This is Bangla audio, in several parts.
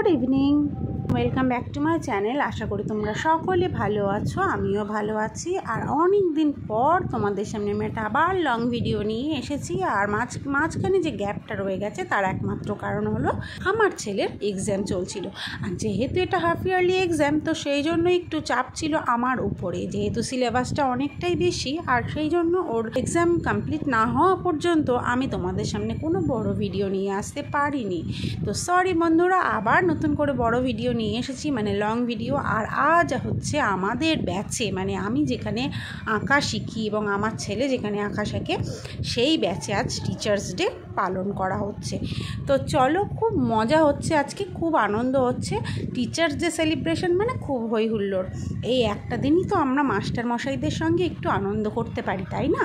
Good evening, welcome back to my channel. আশা করি তোমরা সকলে ভালো আছো, আমিও ভালো আছি। আর অনেক দিন পর তোমাদের সামনে আমি একটা আবার লং ভিডিও নিয়ে এসেছি। আর মাঝখানে যে গ্যাপটা রয়ে গেছে তার একমাত্র কারণ হলো আমার ছেলের এক্সাম চলছিল। আর যেহেতু এটা হাফ ইয়ারলি এক্সাম, তো সেই জন্য একটু চাপ ছিল আমার উপরে, যেহেতু সিলেবাসটা অনেকটাই বেশি। আর সেই জন্য ওর এক্সাম কমপ্লিট না হওয়া পর্যন্ত আমি তোমাদের সামনে কোনো বড় ভিডিও নিয়ে আসতে পারিনি। তো সরি বন্ধুরা, আবার নতুন করে বড় ভিডিও নিয়ে এসেছি, মানে লং ভিডিও। আর আজ হচ্ছে আমাদের ব্যাচে, মানে আমি যেখানে আঁকা শিখি এবং আমার ছেলে যেখানে আঁকা শেখে, সেই ব্যাচে আজ টিচার্স ডে পালন করা হচ্ছে। তো চলো, খুব মজা হচ্ছে আজকে, খুব আনন্দ হচ্ছে। টিচার্স ডে সেলিব্রেশন মানে খুব হই হুল্লোড়। এই একটা দিনই তো আমরা মাস্টার মশাইদের সঙ্গে একটু আনন্দ করতে পারি, তাই না?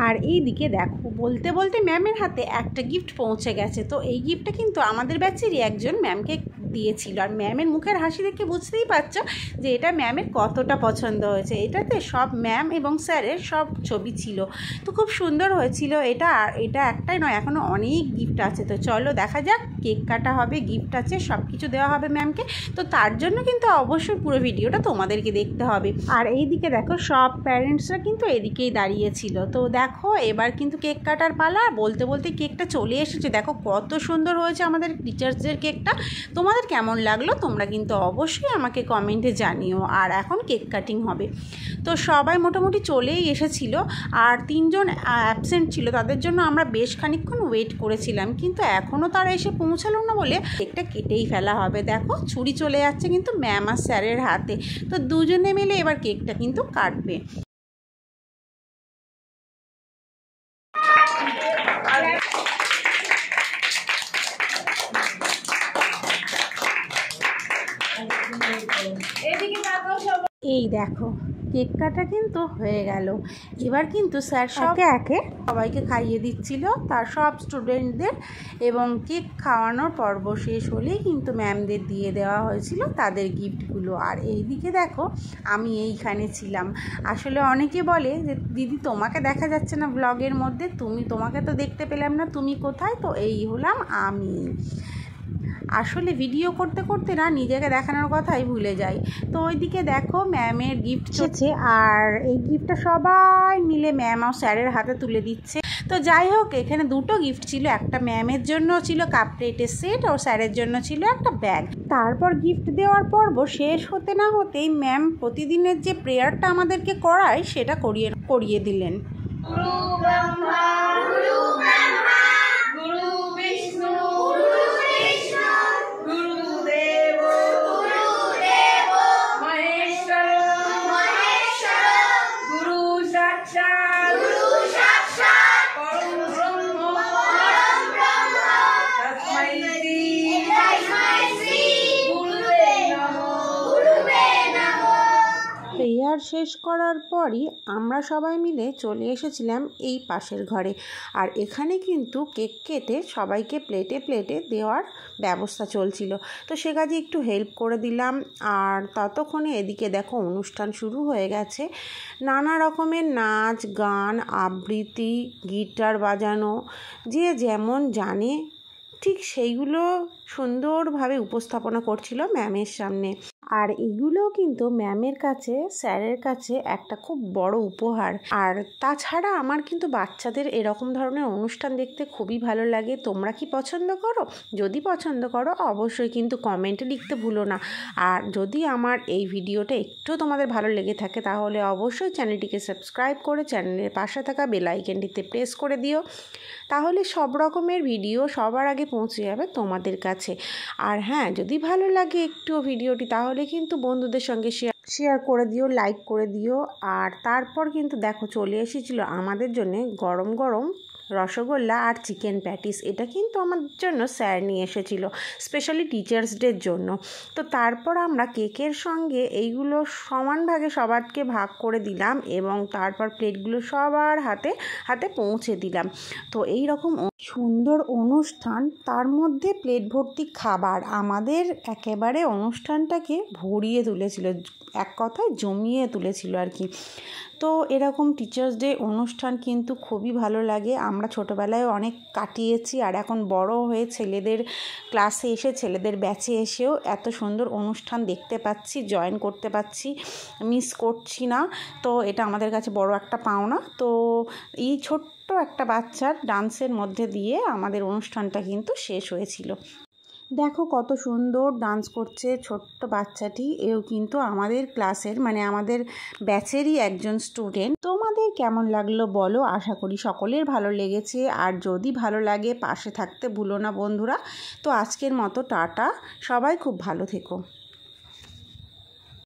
আর এই দিকে দেখো, বলতে বলতে ম্যামের হাতে একটা গিফট পৌঁছে গেছে। তো এই গিফটটা কিন্তু আমাদের ব্যাচেরই একজন ম্যামকে দিয়েছিল। আর ম্যামের মুখের হাসি দেখে বুঝতেই পারছো যে এটা ম্যামের কতটা পছন্দ হয়েছে। এটাতে সব ম্যাম এবং স্যারের সব ছবি ছিল, তো খুব সুন্দর হয়েছিল এটা। আর এটা একটাই নয়, এখনও অনেক গিফট আছে। তো চলো দেখা যাক, কেক কাটা হবে, গিফট আছে, সব কিছু দেওয়া হবে ম্যামকে। তো তার জন্য কিন্তু অবশ্যই পুরো ভিডিওটা তোমাদেরকে দেখতে হবে। আর এই দিকে দেখো, সব প্যারেন্টসরা কিন্তু এদিকেই দাঁড়িয়েছিল। তো দেখো, এবার কিন্তু কেক কাটার পালা। বলতে বলতে কেকটা চলে এসেছে। দেখো কত সুন্দর হয়েছে আমাদের টিচার্সদের কেকটা। তোমাদের কেমন লাগলো তোমরা কিন্তু অবশ্যই আমাকে কমেন্টে জানিও। আর এখন কেক কাটিং হবে। তো সবাই মোটামুটি চলেই এসেছিল। আর 3 জন অ্যাবসেন্ট ছিল, তাদের জন্য আমরা বেশ খানিকক্ষণ ওয়েট করেছিলাম, কিন্তু এখনও তারা এসে পৌঁছালো না বলে কেকটা কেটেই ফেলা হবে। দেখো ছুরি চলে যাচ্ছে কিন্তু ম্যাম আর স্যারের হাতে। তো দুজনে মিলে এবার কেকটা কিন্তু কাটবে। এই দেখো, কেক কাটা কিন্তু হয়ে গেল। এবার কিন্তু স্যার একে একে সবাইকে খাইয়ে দিচ্ছিল, তার সব স্টুডেন্টদের। এবং কেক খাওয়ানোর পর্ব শেষ হলেই কিন্তু ম্যামদের দিয়ে দেওয়া হয়েছিল তাদের গিফটগুলো। আর এই দিকে দেখো, আমি এইখানে ছিলাম। আসলে অনেকে বলে যে দিদি তোমাকে দেখা যাচ্ছে না ব্লগের মধ্যে, তোমাকে তো দেখতে পেলাম না, তুমি কোথায়? তো এই হলাম আমি। আসলে ভিডিও করতে করতে না নিজেকে দেখানোর কথাই ভুলে যাই। তো ওইদিকে দেখো ম্যামের গিফট চলছে। আর এই গিফটটা সবাই মিলে ম্যাম আর স্যারের হাতে তুলে দিচ্ছে। তো যাই হোক, এখানে দুটো গিফট ছিল। একটা ম্যামের জন্য ছিল কাপ প্লেটের সেট, আর স্যারের জন্য ছিল একটা ব্যাগ। তারপর গিফট দেওয়ার পর্ব শেষ হতে না হতেই ম্যাম প্রতিদিনের যে প্রেয়ারটা আমাদেরকে করায় সেটা করিয়ে দিলেন। প্রেয়ার শেষ করার পরই আমরা সবাই মিলে চলে এসেছিলাম এই পাশের ঘরে। আর এখানে কিন্তু কেক কেটে সবাইকে প্লেটে প্লেটে দেওয়ার ব্যবস্থা চলছিল। তো সে কাজে একটু হেল্প করে দিলাম। আর ততক্ষণে এদিকে দেখো অনুষ্ঠান শুরু হয়ে গেছে। নানা রকমের নাচ গান, আবৃত্তি, গিটার বাজানো, যে যেমন জানে ঠিক সেইগুলো সুন্দরভাবে উপস্থাপনা করছিল ম্যামের সামনে। আর এগুলো কিন্তু ম্যামের কাছে, স্যারের কাছে একটা খুব বড় উপহার। আর তাছাড়া আমার কিন্তু বাচ্চাদের এরকম ধরনের অনুষ্ঠান দেখতে খুবই ভালো লাগে। তোমরা কি পছন্দ করো? যদি পছন্দ করো অবশ্যই কিন্তু কমেন্টে লিখতে ভুলো না। আর যদি আমার এই ভিডিওটা একটু তোমাদের ভালো লেগে থাকে তাহলে অবশ্যই চ্যানেলটিকে সাবস্ক্রাইব করে চ্যানেলের পাশে থাকা বেল আইকনটিতে প্রেস করে দিও। তাহলে সব রকমের ভিডিও সবার আগে পৌঁছে যাবে তোমাদের কাছে। আর হ্যাঁ, যদি ভালো লাগে একটু ভিডিওটি তাহলে কিন্তু বন্ধুদের সঙ্গে শেয়ার করে দিও, লাইক করে দিও। আর তারপর কিন্তু দেখো চলে এসেছিলো আমাদের জন্য গরম গরম রসগোল্লা আর চিকেন প্যাটিস। এটা কিন্তু আমার জন্য স্যার নিয়ে এসেছিল স্পেশালি টিচার্স ডের জন্য। তো তারপর আমরা কেকের সঙ্গে এইগুলো সমান ভাগে সবাইকে ভাগ করে দিলাম এবং তারপর প্লেটগুলো সবার হাতে হাতে পৌঁছে দিলাম। তো এই রকম সুন্দর অনুষ্ঠান, তার মধ্যে প্লেট ভর্তি খাবার আমাদের একেবারে অনুষ্ঠানটাকে ভরিয়ে তুলেছিল, এক কথায় জমিয়ে তুলেছিল আর কি। তো এরকম টিচার্স ডে অনুষ্ঠান কিন্তু খুবই ভালো লাগে। আমরা ছোটোবেলায় অনেক কাটিয়েছি, আর এখন বড় হয়ে ছেলেদের ক্লাসে এসে, ছেলেদের ব্যাচে এসেও এত সুন্দর অনুষ্ঠান দেখতে পাচ্ছি, জয়েন করতে পারছি, মিস করছি না। তো এটা আমাদের কাছে বড় একটা পাওনা। তো এই ছোট্ট একটা বাচ্চার ডান্সের মধ্যে দিয়ে আমাদের অনুষ্ঠানটা কিন্তু শেষ হয়েছিল। দেখো কত সুন্দর ডান্স করছে ছোট্ট বাচ্চাটি। এও কিন্তু আমাদের ক্লাসের, মানে আমাদের ব্যাচেরই একজন স্টুডেন্ট। তোমাদের কেমন লাগলো বলো, আশা করি সকলের ভালো লেগেছে। আর যদি ভালো লাগে পাশে থাকতে ভুলো না বন্ধুরা। তো আজকের মতো টাটা, সবাই খুব ভালো থেকো।